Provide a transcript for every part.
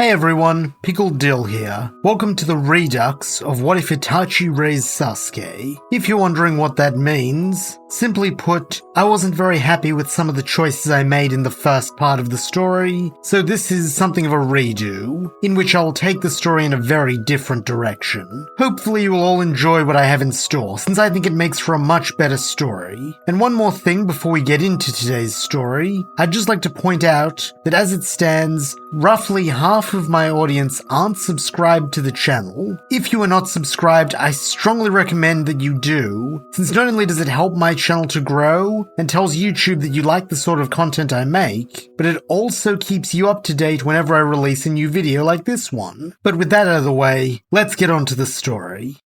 Hey everyone, Pickled Dill here. Welcome to the Redux of What If Itachi Raised Sasuke. If you're wondering what that means, simply put, I wasn't very happy with some of the choices I made in the first part of the story, so this is something of a redo, in which I'll take the story in a very different direction. Hopefully you will all enjoy what I have in store, since I think it makes for a much better story. And one more thing before we get into today's story, I'd just like to point out that as it stands, roughly half of my audience aren't subscribed to the channel. If you are not subscribed, I strongly recommend that you do, since not only does it help my channel to grow and tells YouTube that you like the sort of content I make, but it also keeps you up to date whenever I release a new video like this one. But with that out of the way, let's get on to the story.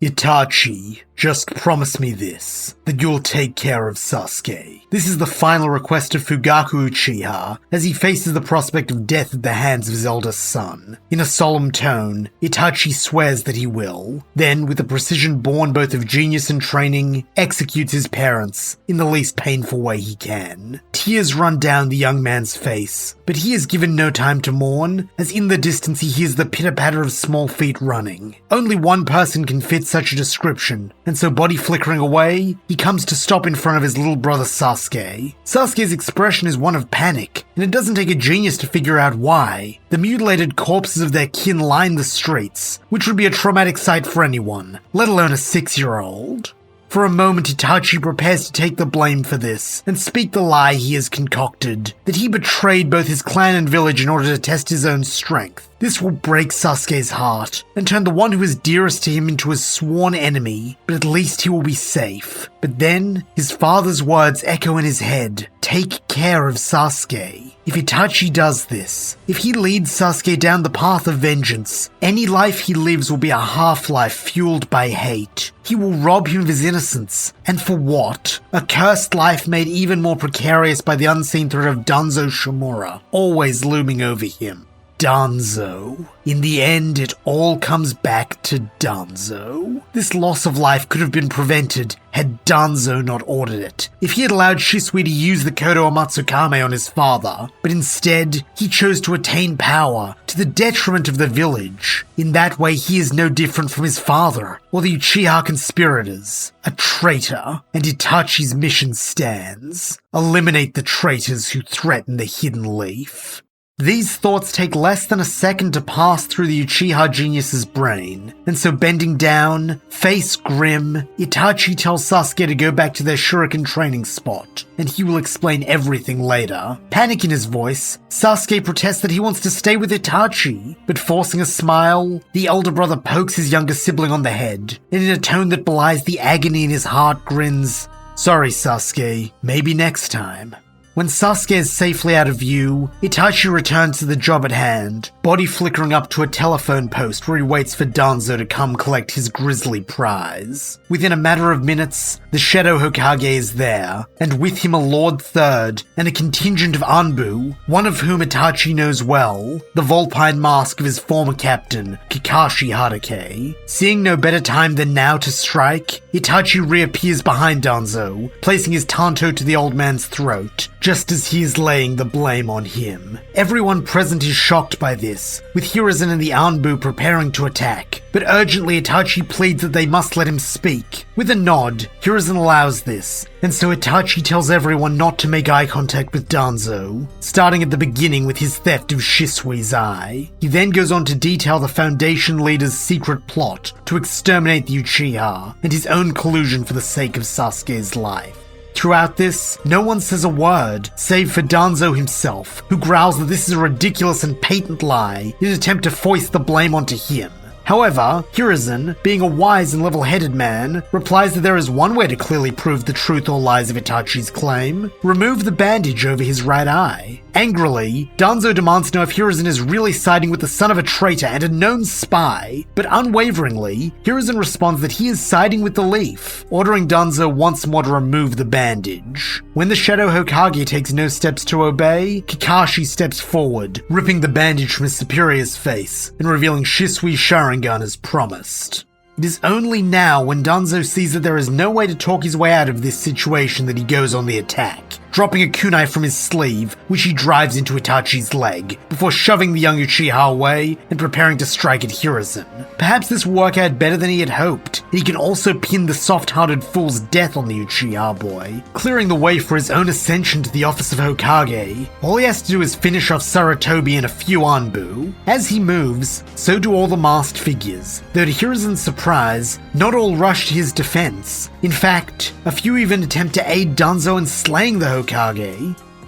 Itachi, just promise me this, that you'll take care of Sasuke. This is the final request of Fugaku Uchiha, as he faces the prospect of death at the hands of his eldest son. In a solemn tone, Itachi swears that he will, then, with a precision born both of genius and training, executes his parents in the least painful way he can. Tears run down the young man's face, but he is given no time to mourn, as in the distance he hears the pitter-patter of small feet running. Only one person can fit such a description, and so body flickering away, he comes to stop in front of his little brother Sasuke. Sasuke's expression is one of panic, and it doesn't take a genius to figure out why. The mutilated corpses of their kin line the streets, which would be a traumatic sight for anyone, let alone a 6-year-old. For a moment, Itachi prepares to take the blame for this and speak the lie he has concocted, that he betrayed both his clan and village in order to test his own strength. This will break Sasuke's heart and turn the one who is dearest to him into his sworn enemy, but at least he will be safe. But then, his father's words echo in his head, "Take care of Sasuke." If Itachi does this, if he leads Sasuke down the path of vengeance, any life he lives will be a half-life fueled by hate. He will rob him of his innocence. And for what? A cursed life made even more precarious by the unseen threat of Danzo Shimura, always looming over him. Danzo. In the end, it all comes back to Danzo. This loss of life could have been prevented had Danzo not ordered it. If he had allowed Shisui to use the Kodo Amatsukame on his father, but instead, he chose to attain power to the detriment of the village. In that way, he is no different from his father, or the Uchiha conspirators. A traitor, and Itachi's mission stands. Eliminate the traitors who threaten the hidden leaf. These thoughts take less than a second to pass through the Uchiha genius's brain, and so bending down, face grim, Itachi tells Sasuke to go back to their shuriken training spot, and he will explain everything later. Panic in his voice, Sasuke protests that he wants to stay with Itachi, but forcing a smile, the elder brother pokes his younger sibling on the head, and in a tone that belies the agony in his heart grins, "Sorry Sasuke, maybe next time." When Sasuke is safely out of view, Itachi returns to the job at hand, body flickering up to a telephone post where he waits for Danzo to come collect his grisly prize. Within a matter of minutes, the Shadow Hokage is there, and with him a Lord Third and a contingent of Anbu, one of whom Itachi knows well, the Vulpine mask of his former captain, Kakashi Hatake. Seeing no better time than now to strike, Itachi reappears behind Danzo, placing his tanto to the old man's throat, just as he is laying the blame on him. Everyone present is shocked by this, with Hiruzen and the Anbu preparing to attack, but urgently Itachi pleads that they must let him speak. With a nod, Hiruzen allows this, and so Itachi tells everyone not to make eye contact with Danzo, starting at the beginning with his theft of Shisui's eye. He then goes on to detail the Foundation leader's secret plot to exterminate the Uchiha, and his own collusion for the sake of Sasuke's life. Throughout this, no one says a word, save for Danzo himself, who growls that this is a ridiculous and patent lie in an attempt to foist the blame onto him. However, Hiruzen, being a wise and level-headed man, replies that there is one way to clearly prove the truth or lies of Itachi's claim: remove the bandage over his right eye. Angrily, Danzo demands to know if Hiruzen is really siding with the son of a traitor and a known spy, but unwaveringly, Hiruzen responds that he is siding with the Leaf, ordering Danzo once more to remove the bandage. When the Shadow Hokage takes no steps to obey, Kakashi steps forward, ripping the bandage from his superior's face and revealing Shisui's Sharingan as promised. It is only now when Danzo sees that there is no way to talk his way out of this situation that he goes on the attack, dropping a kunai from his sleeve, which he drives into Itachi's leg, before shoving the young Uchiha away and preparing to strike at Hiruzen. Perhaps this will work out better than he had hoped, and he can also pin the soft-hearted fool's death on the Uchiha boy, clearing the way for his own ascension to the office of Hokage. All he has to do is finish off Sarutobi and a few Anbu. As he moves, so do all the masked figures, though to Hiruzen's surprise, not all rush to his defense. In fact, a few even attempt to aid Danzo in slaying the Hokage.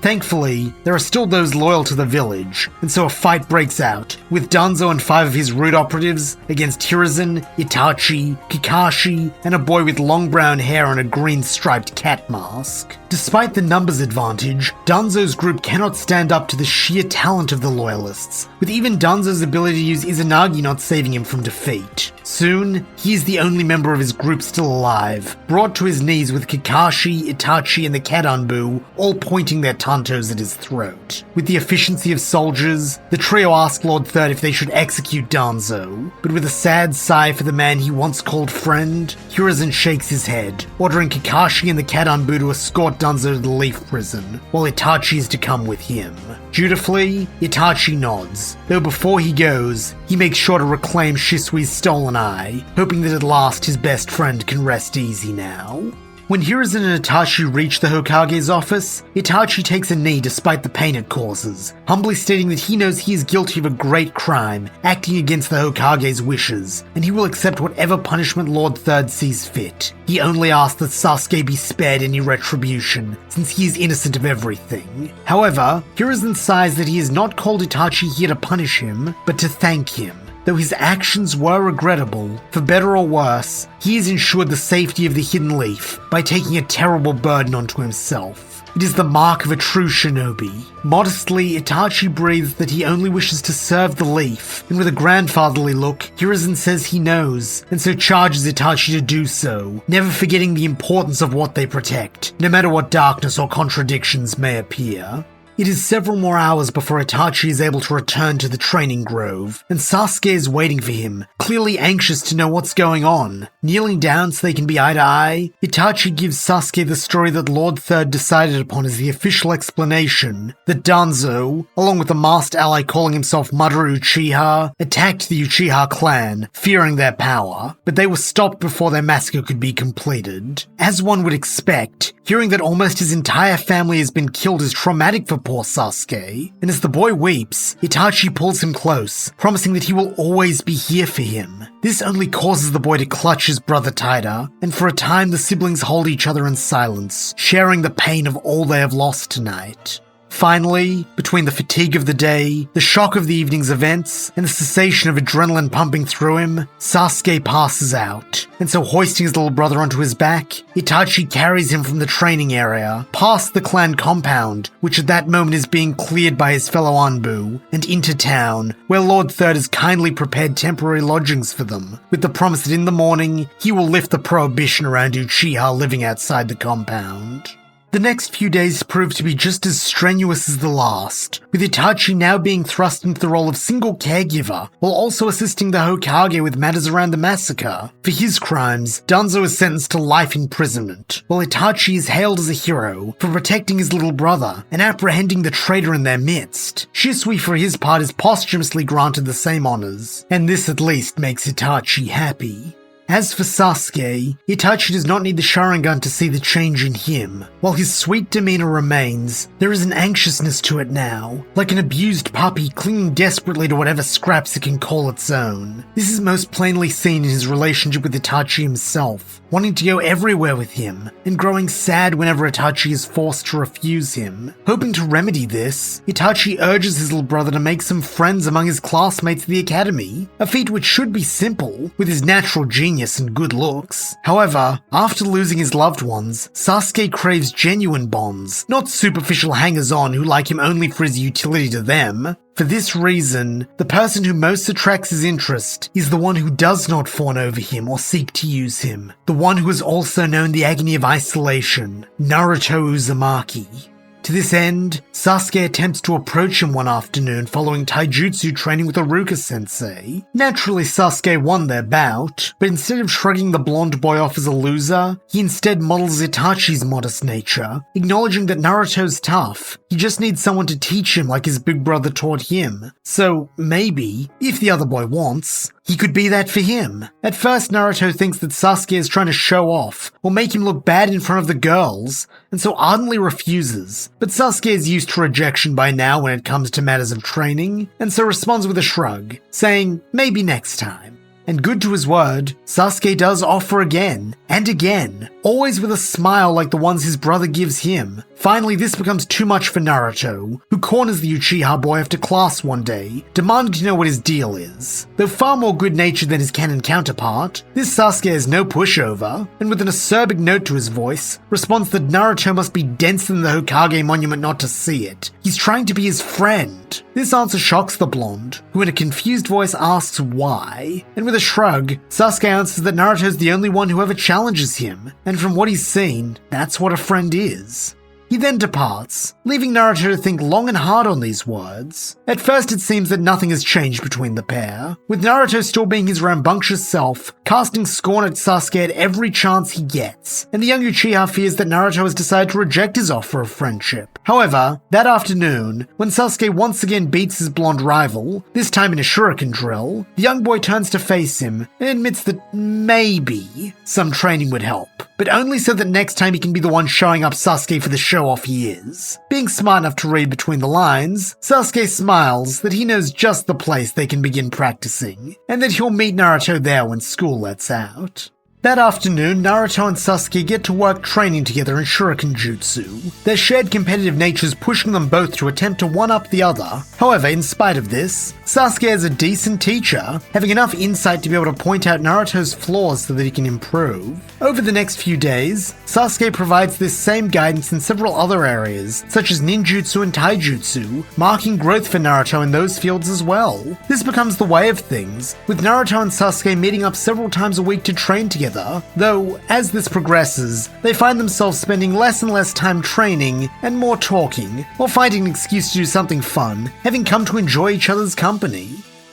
Thankfully, there are still those loyal to the village, and so a fight breaks out, with Danzo and 5 of his root operatives against Hiruzen, Itachi, Kakashi, and a boy with long brown hair and a green striped cat mask. Despite the numbers advantage, Danzo's group cannot stand up to the sheer talent of the loyalists, with even Danzo's ability to use Izanagi not saving him from defeat. Soon, he is the only member of his group still alive, brought to his knees with Kakashi, Itachi, and the cat Anbu all pointing their tantos at his throat. With the efficiency of soldiers, the trio ask Lord Third if they should execute Danzo, but with a sad sigh for the man he once called friend, Hiruzen shakes his head, ordering Kakashi and the cat Anbu to escort Danzo to the Leaf Prison, while Itachi is to come with him. Dutifully, Itachi nods, though before he goes, he makes sure to reclaim Shisui's stolen eye, hoping that at last his best friend can rest easy now. When Hiruzen and Itachi reach the Hokage's office, Itachi takes a knee despite the pain it causes, humbly stating that he knows he is guilty of a great crime, acting against the Hokage's wishes, and he will accept whatever punishment Lord Third sees fit. He only asks that Sasuke be spared any retribution, since he is innocent of everything. However, Hiruzen sighs that he has not called Itachi here to punish him, but to thank him. Though his actions were regrettable, for better or worse, he has ensured the safety of the Hidden Leaf by taking a terrible burden onto himself. It is the mark of a true shinobi. Modestly, Itachi breathes that he only wishes to serve the leaf, and with a grandfatherly look, Hiruzen says he knows, and so charges Itachi to do so, never forgetting the importance of what they protect, no matter what darkness or contradictions may appear. It is several more hours before Itachi is able to return to the training grove, and Sasuke is waiting for him, clearly anxious to know what's going on. Kneeling down so they can be eye to eye, Itachi gives Sasuke the story that Lord Third decided upon as the official explanation, that Danzo, along with a masked ally calling himself Madara Uchiha, attacked the Uchiha Clan, fearing their power, but they were stopped before their massacre could be completed. As one would expect, hearing that almost his entire family has been killed is traumatic for poor Sasuke, and as the boy weeps, Itachi pulls him close, promising that he will always be here for him. This only causes the boy to clutch his brother tighter, and for a time the siblings hold each other in silence, sharing the pain of all they have lost tonight. Finally, between the fatigue of the day, the shock of the evening's events, and the cessation of adrenaline pumping through him, Sasuke passes out, and so hoisting his little brother onto his back, Itachi carries him from the training area, past the clan compound, which at that moment is being cleared by his fellow Anbu, and into town, where Lord Third has kindly prepared temporary lodgings for them, with the promise that in the morning, he will lift the prohibition around Uchiha living outside the compound. The next few days proved to be just as strenuous as the last, with Itachi now being thrust into the role of single caregiver, while also assisting the Hokage with matters around the massacre. For his crimes, Danzo is sentenced to life imprisonment, while Itachi is hailed as a hero for protecting his little brother and apprehending the traitor in their midst. Shisui, for his part, is posthumously granted the same honors, and this at least makes Itachi happy. As for Sasuke, Itachi does not need the Sharingan to see the change in him. While his sweet demeanor remains, there is an anxiousness to it now, like an abused puppy clinging desperately to whatever scraps it can call its own. This is most plainly seen in his relationship with Itachi himself, wanting to go everywhere with him, and growing sad whenever Itachi is forced to refuse him. Hoping to remedy this, Itachi urges his little brother to make some friends among his classmates at the academy, a feat which should be simple, with his natural genius and good looks. However, after losing his loved ones, Sasuke craves genuine bonds, not superficial hangers-on who like him only for his utility to them. For this reason, the person who most attracts his interest is the one who does not fawn over him or seek to use him, the one who has also known the agony of isolation, Naruto Uzumaki. To this end, Sasuke attempts to approach him one afternoon following taijutsu training with Iruka-sensei. Naturally, Sasuke won their bout, but instead of shrugging the blonde boy off as a loser, he instead models Itachi's modest nature, acknowledging that Naruto's tough. He just needs someone to teach him like his big brother taught him. So, maybe, if the other boy wants, he could be that for him. At first, Naruto thinks that Sasuke is trying to show off, or make him look bad in front of the girls, and so ardently refuses. But Sasuke is used to rejection by now when it comes to matters of training, and so responds with a shrug, saying, maybe next time. And good to his word, Sasuke does offer again, and again, always with a smile like the ones his brother gives him. Finally, this becomes too much for Naruto, who corners the Uchiha boy after class one day, demanding to know what his deal is. Though far more good-natured than his canon counterpart, this Sasuke is no pushover, and with an acerbic note to his voice, responds that Naruto must be denser than the Hokage monument not to see it. He's trying to be his friend. This answer shocks the blonde, who in a confused voice asks why, and with a shrug, Sasuke answers that Naruto's the only one who ever challenges him, and from what he's seen, that's what a friend is. He then departs, leaving Naruto to think long and hard on these words. At first it seems that nothing has changed between the pair, with Naruto still being his rambunctious self, casting scorn at Sasuke at every chance he gets, and the young Uchiha fears that Naruto has decided to reject his offer of friendship. However, that afternoon, when Sasuke once again beats his blonde rival, this time in a shuriken drill, the young boy turns to face him and admits that maybe some training would help, but only so that next time he can be the one showing up Sasuke for the show-off he is. Being smart enough to read between the lines, Sasuke smiles that he knows just the place they can begin practicing, and that he'll meet Naruto there when school lets out. That afternoon, Naruto and Sasuke get to work training together in shuriken jutsu, their shared competitive natures pushing them both to attempt to one-up the other. However, in spite of this, Sasuke is a decent teacher, having enough insight to be able to point out Naruto's flaws so that he can improve. Over the next few days, Sasuke provides this same guidance in several other areas, such as ninjutsu and taijutsu, marking growth for Naruto in those fields as well. This becomes the way of things, with Naruto and Sasuke meeting up several times a week to train together. Though, as this progresses, they find themselves spending less and less time training and more talking, or finding an excuse to do something fun, having come to enjoy each other's company.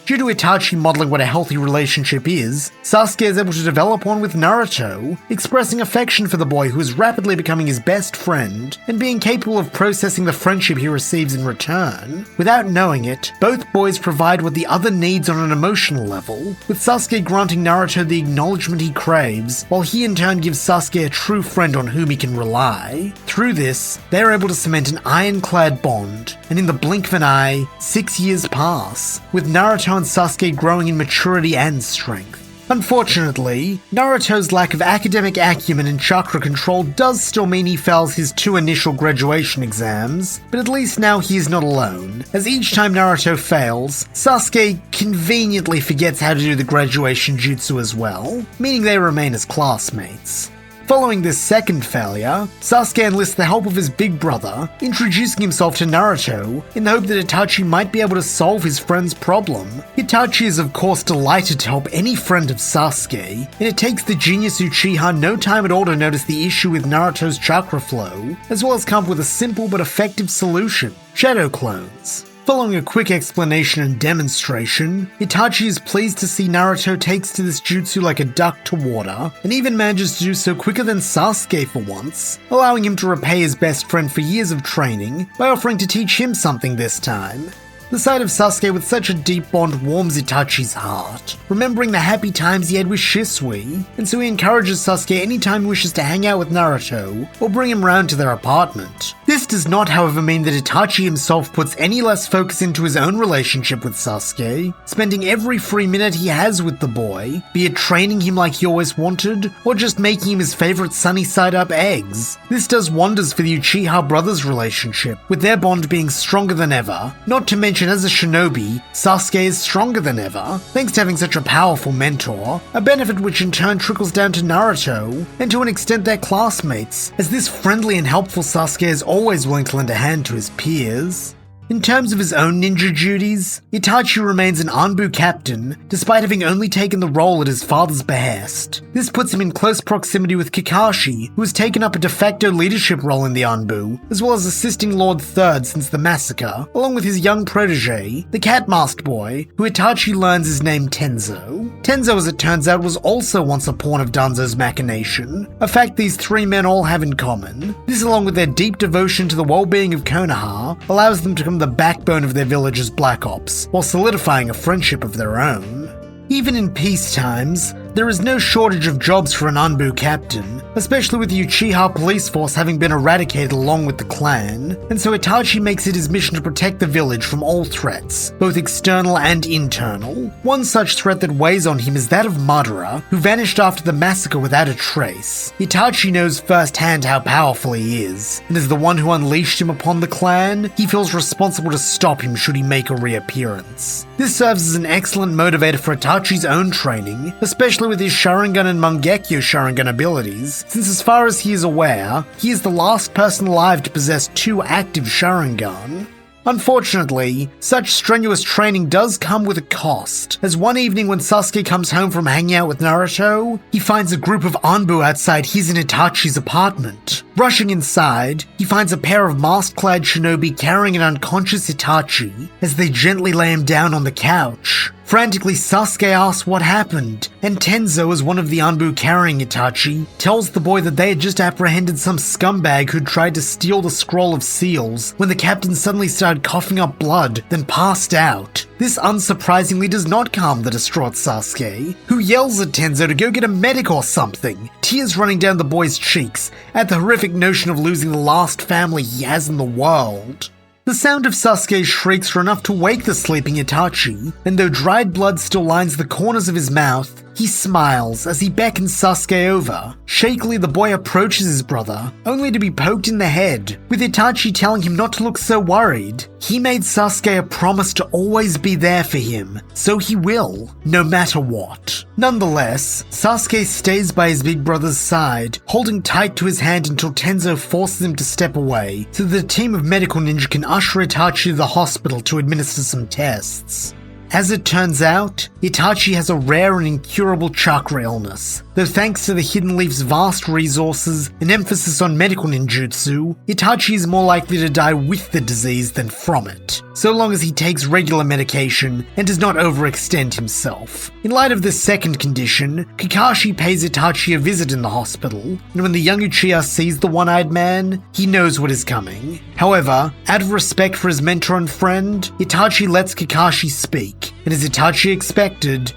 Due to Itachi modeling what a healthy relationship is, Sasuke is able to develop one with Naruto, expressing affection for the boy who is rapidly becoming his best friend, and being capable of processing the friendship he receives in return. Without knowing it, both boys provide what the other needs on an emotional level, with Sasuke granting Naruto the acknowledgement he craves, while he in turn gives Sasuke a true friend on whom he can rely. Through this, they are able to cement an ironclad bond, and in the blink of an eye, 6 years pass, with Naruto and Sasuke growing in maturity and strength. Unfortunately, Naruto's lack of academic acumen and chakra control does still mean he fails his 2 initial graduation exams, but at least now he is not alone, as each time Naruto fails, Sasuke conveniently forgets how to do the graduation jutsu as well, meaning they remain as classmates. Following this second failure, Sasuke enlists the help of his big brother, introducing himself to Naruto in the hope that Itachi might be able to solve his friend's problem. Itachi is of course delighted to help any friend of Sasuke, and it takes the genius Uchiha no time at all to notice the issue with Naruto's chakra flow, as well as come up with a simple but effective solution: shadow clones. Following a quick explanation and demonstration, Itachi is pleased to see Naruto takes to this jutsu like a duck to water, and even manages to do so quicker than Sasuke for once, allowing him to repay his best friend for years of training by offering to teach him something this time. The sight of Sasuke with such a deep bond warms Itachi's heart, remembering the happy times he had with Shisui, and so he encourages Sasuke anytime he wishes to hang out with Naruto, or bring him round to their apartment. This does not however mean that Itachi himself puts any less focus into his own relationship with Sasuke, spending every free minute he has with the boy, be it training him like he always wanted, or just making him his favourite sunny side up eggs. This does wonders for the Uchiha brothers' relationship, with their bond being stronger than ever, not to mention as a shinobi, Sasuke is stronger than ever, thanks to having such a powerful mentor, a benefit which in turn trickles down to Naruto, and to an extent their classmates, as this friendly and helpful Sasuke is always willing to lend a hand to his peers. In terms of his own ninja duties, Itachi remains an Anbu captain despite having only taken the role at his father's behest. This puts him in close proximity with Kakashi, who has taken up a de facto leadership role in the Anbu, as well as assisting Lord Third since the massacre, along with his young protege, the cat-masked boy, who Itachi learns is named Tenzo. Tenzo, as it turns out, was also once a pawn of Danzo's machination, a fact these three men all have in common. This, along with their deep devotion to the well-being of Konoha, allows them to become the backbone of their village as Black Ops, while solidifying a friendship of their own. Even in peace times, there is no shortage of jobs for an Anbu captain, especially with the Uchiha police force having been eradicated along with the clan, and so Itachi makes it his mission to protect the village from all threats, both external and internal. One such threat that weighs on him is that of Madara, who vanished after the massacre without a trace. Itachi knows firsthand how powerful he is, and as the one who unleashed him upon the clan, he feels responsible to stop him should he make a reappearance. This serves as an excellent motivator for Itachi's own training, especially with his Sharingan and Mangekyo Sharingan abilities, since as far as he is aware, he is the last person alive to possess 2 active Sharingan. Unfortunately, such strenuous training does come with a cost, as one evening when Sasuke comes home from hanging out with Naruto, he finds a group of Anbu outside his and Itachi's apartment. Rushing inside, he finds a pair of mask-clad shinobi carrying an unconscious Itachi as they gently lay him down on the couch. Frantically, Sasuke asks what happened, and Tenzo, as one of the Anbu carrying Itachi, tells the boy that they had just apprehended some scumbag who'd tried to steal the scroll of seals when the captain suddenly started coughing up blood, then passed out. This unsurprisingly does not calm the distraught Sasuke, who yells at Tenzo to go get a medic or something, tears running down the boy's cheeks at the horrific notion of losing the last family he has in the world. The sound of Sasuke's shrieks are enough to wake the sleeping Itachi, and though dried blood still lines the corners of his mouth, he smiles as he beckons Sasuke over. Shakily, the boy approaches his brother, only to be poked in the head, with Itachi telling him not to look so worried. He made Sasuke a promise to always be there for him, so he will, no matter what. Nonetheless, Sasuke stays by his big brother's side, holding tight to his hand until Tenzo forces him to step away, so that a team of medical ninja can usher Itachi to the hospital to administer some tests. As it turns out, Itachi has a rare and incurable chakra illness, though thanks to the Hidden Leaf's vast resources and emphasis on medical ninjutsu, Itachi is more likely to die with the disease than from it, so long as he takes regular medication and does not overextend himself. In light of this second condition, Kakashi pays Itachi a visit in the hospital, and when the young Uchiha sees the one-eyed man, he knows what is coming. However, out of respect for his mentor and friend, Itachi lets Kakashi speak, and as Itachi expected,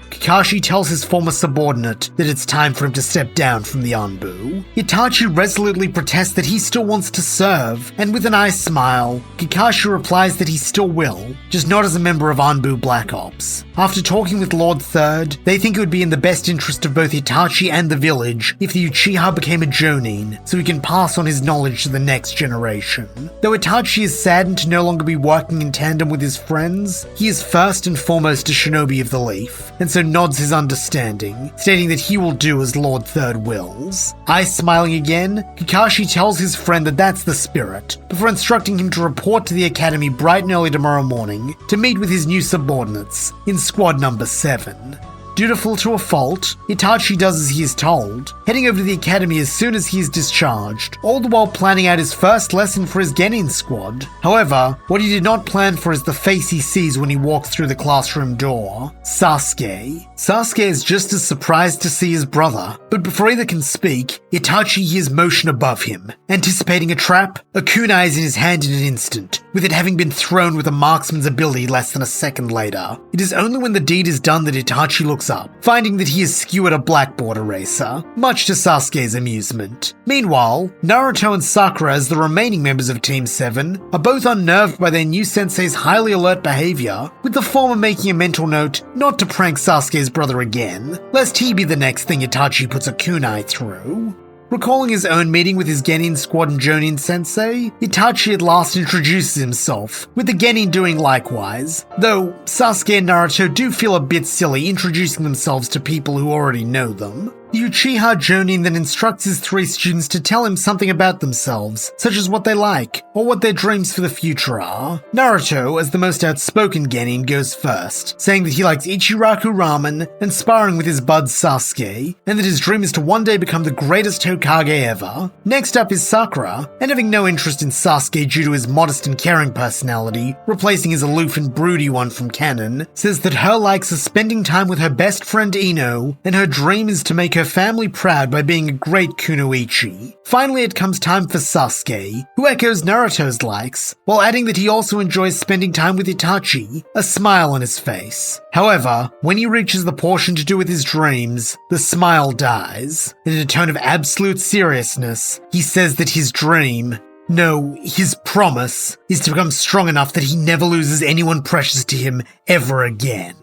Kakashi tells his former subordinate that it's time for him to step down from the Anbu. Itachi resolutely protests that he still wants to serve, and with an ice smile, Kakashi replies that he still will, just not as a member of Anbu Black Ops. After talking with Lord Third, they think it would be in the best interest of both Itachi and the village if the Uchiha became a Jonin, so he can pass on his knowledge to the next generation. Though Itachi is saddened to no longer be working in tandem with his friends, he is first and foremost a shinobi of the leaf, and so nods his understanding, stating that he will do as Lord Third wills. Ice smiling again, Kakashi tells his friend that that's the spirit, before instructing him to report to the academy bright and early tomorrow morning to meet with his new subordinates in squad number 7. Dutiful to a fault, Itachi does as he is told, heading over to the academy as soon as he is discharged, all the while planning out his first lesson for his Genin squad. However, what he did not plan for is the face he sees when he walks through the classroom door. Sasuke. Sasuke is just as surprised to see his brother, but before either can speak, Itachi hears motion above him. Anticipating a trap, a kunai is in his hand in an instant, with it having been thrown with a marksman's ability less than a second later. It is only when the deed is done that Itachi looks up, finding that he has skewered a blackboard eraser, much to Sasuke's amusement. Meanwhile, Naruto and Sakura, as the remaining members of Team 7, are both unnerved by their new sensei's highly alert behavior, with the former making a mental note not to prank Sasuke's brother again, lest he be the next thing Itachi puts a kunai through. Recalling his own meeting with his Genin squad and Jonin sensei, Itachi at last introduces himself, with the Genin doing likewise, though Sasuke and Naruto do feel a bit silly introducing themselves to people who already know them. The Uchiha Jonin then instructs his 3 students to tell him something about themselves, such as what they like, or what their dreams for the future are. Naruto, as the most outspoken genin, goes first, saying that he likes Ichiraku ramen and sparring with his bud Sasuke, and that his dream is to one day become the greatest Hokage ever. Next up is Sakura, and having no interest in Sasuke due to his modest and caring personality, replacing his aloof and broody one from canon, says that her likes are spending time with her best friend Ino, and her dream is to make her family proud by being a great kunoichi. Finally, it comes time for Sasuke, who echoes Naruto's likes, while adding that he also enjoys spending time with Itachi, a smile on his face. However, when he reaches the portion to do with his dreams, the smile dies, and in a tone of absolute seriousness, he says that his dream, no, his promise, is to become strong enough that he never loses anyone precious to him ever again.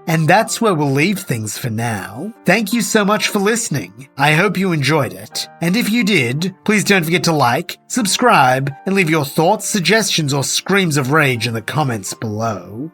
And that's where we'll leave things for now. Thank you so much for listening. I hope you enjoyed it. And if you did, please don't forget to like, subscribe, and leave your thoughts, suggestions, or screams of rage in the comments below.